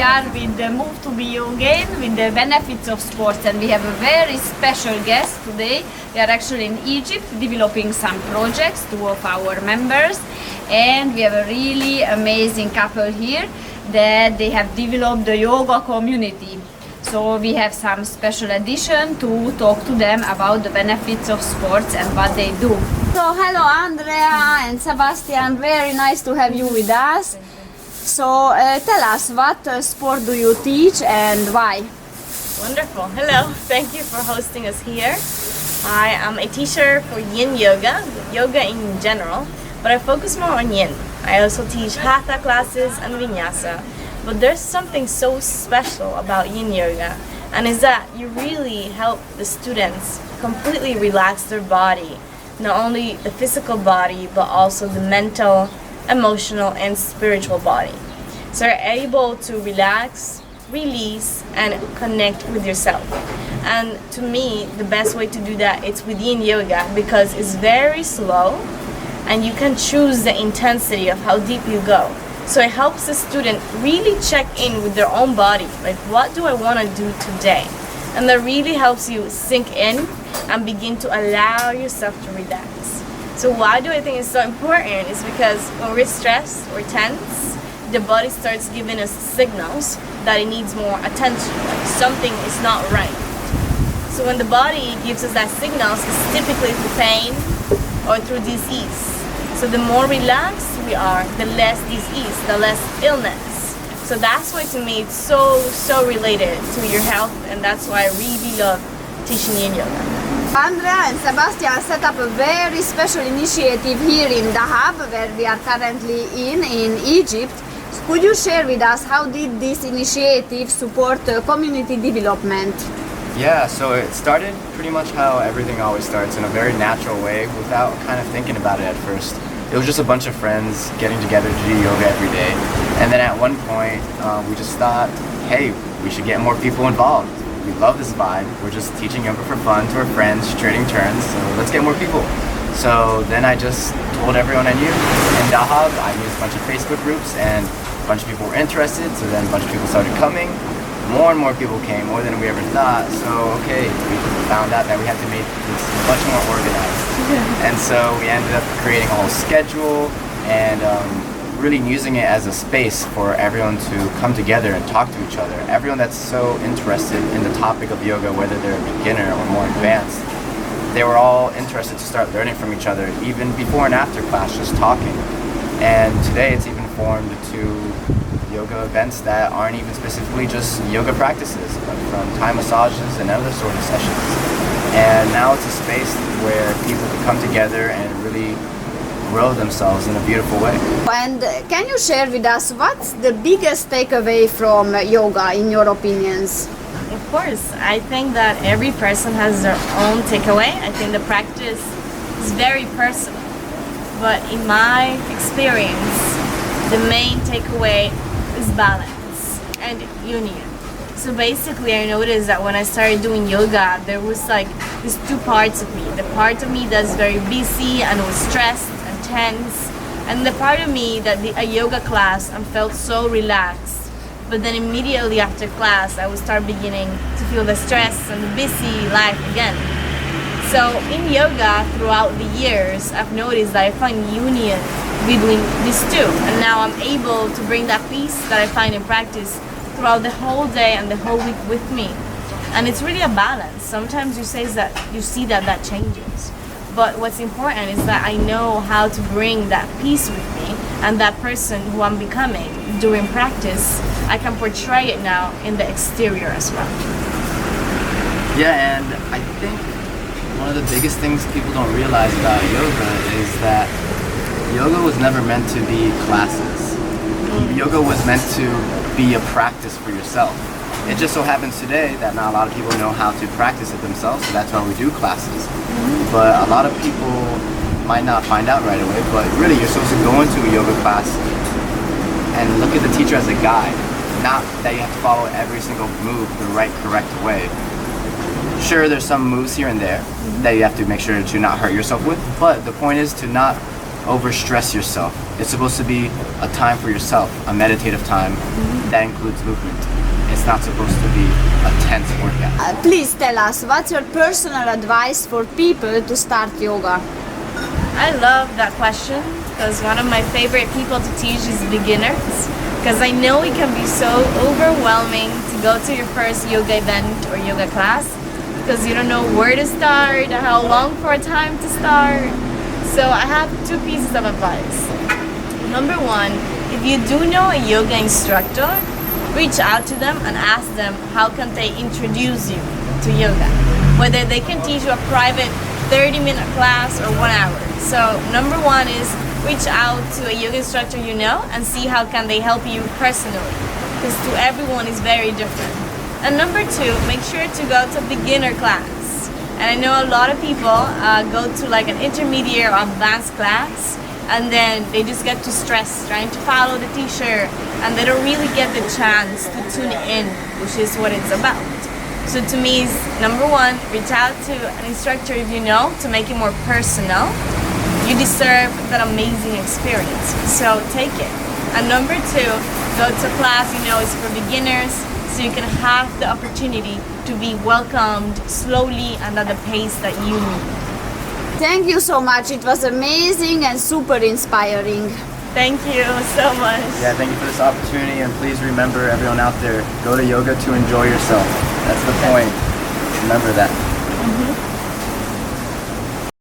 are with the Move to Be Yoga with the benefits of sports, and we have a very special guest today. We are actually in Egypt developing some projects, two of our members, and we have a really amazing couple here that they have developed the yoga community. So we have some special edition to talk to them about the benefits of sports and what they do. So hello Andrea and Sebastian, very nice to have you with us. So tell us, what sport do you teach and why? Wonderful. Hello. Thank you for hosting us here. I am a teacher for Yin Yoga, yoga in general, but I focus more on Yin. I also teach Hatha classes and Vinyasa. But there's something so special about Yin Yoga, and is that you really help the students completely relax their body, not only the physical body, but also the mental, emotional, and spiritual body. So you're able to relax, release, and connect with yourself. And to me, the best way to do that is with Yin Yoga, because it's very slow, and you can choose the intensity of how deep you go. So it helps the student really check in with their own body, like what do I want to do today? And that really helps you sink in and begin to allow yourself to relax. So why do I think it's so important is because when we're stressed or tense, the body starts giving us signals that it needs more attention, like something is not right. So when the body gives us that signals, it's typically through pain or through disease. So the more relaxed we are, the less disease, the less illness. So that's why to me it's so related to your health, and that's why I really love teaching Yin Yoga. Andrea and Sebastian set up a very special initiative here in Dahab, where we are currently in Egypt. Could you share with us how did this initiative support community development? Yeah, so it started pretty much how everything always starts, in a very natural way without kind of thinking about it at first. It was just a bunch of friends getting together to do yoga every day. And then at one point, we just thought, hey, we should get more people involved. We love this vibe. We're just teaching yoga for fun to our friends, trading turns, so let's get more people. So then I just told everyone I knew. In Dahab, I used a bunch of Facebook groups, and a bunch of people were interested, so then a bunch of people started coming. More and more people came, more than we ever thought. So, okay, we found out that we had to make this much more organized. And so we ended up creating a whole schedule and really using it as a space for everyone to come together and talk to each other. Everyone that's so interested in the topic of yoga, whether they're a beginner or more advanced, they were all interested to start learning from each other, even before and after class, just talking. And today it's even formed to yoga events that aren't even specifically just yoga practices, but from Thai massages and other sort of sessions. And now it's a space where people can come together and really grow themselves in a beautiful way. And can you share with us what's the biggest takeaway from yoga in your opinions? Of course, I think that every person has their own takeaway. I think the practice is very personal. But in my experience, the main takeaway is balance and union. So basically I noticed that when I started doing yoga, there was like these two parts of me. The part of me that's very busy and was stressed and tense, and the part of me that did a yoga class and felt so relaxed. But then immediately after class I would start beginning to feel the stress and the busy life again. So in yoga, throughout the years, I've noticed that I find union between these two, and now I'm able to bring that peace that I find in practice throughout the whole day and the whole week with me. And it's really a balance. Sometimes you see that changes, but what's important is that I know how to bring that peace with me, and that person who I'm becoming during practice, I can portray it now in the exterior as well. Yeah, and I think one of the biggest things people don't realize about yoga is that yoga was never meant to be classes. Yoga was meant to be a practice for yourself. It just so happens today that not a lot of people know how to practice it themselves, so that's why we do classes. But a lot of people might not find out right away, but really you're supposed to go into a yoga class and look at the teacher as a guide, not that you have to follow every single move the right, correct way. Sure, there's some moves here and there that you have to make sure to not hurt yourself with, but the point is to not overstress yourself. It's supposed to be a time for yourself, a meditative time that includes movement. It's not supposed to be a tense workout. Please tell us, what's your personal advice for people to start yoga? I love that question because one of my favorite people to teach is beginners, because I know it can be so overwhelming to go to your first yoga event or yoga class because you don't know where to start, how long for a time to start. So I have two pieces of advice. Number one, if you do know a yoga instructor, reach out to them and ask them how can they introduce you to yoga. Whether they can teach you a private 30-minute class or 1 hour. So number one is reach out to a yoga instructor you know and see how can they help you personally. Because to everyone is very different. And number two, make sure to go to beginner class. And I know a lot of people go to like an intermediate or advanced class and then they just get too stressed trying to follow the teacher and they don't really get the chance to tune in, which is what it's about. So to me, number one, reach out to an instructor if you know to make it more personal. You deserve that amazing experience, so take it. And number two, go to a class you know is for beginners so you can have the opportunity to be welcomed slowly and at the pace that you need. Thank you so much. It was amazing and super inspiring. Thank you so much. Yeah, thank you for this opportunity, and please remember, everyone out there, go to yoga to enjoy yourself. That's the point. Remember that.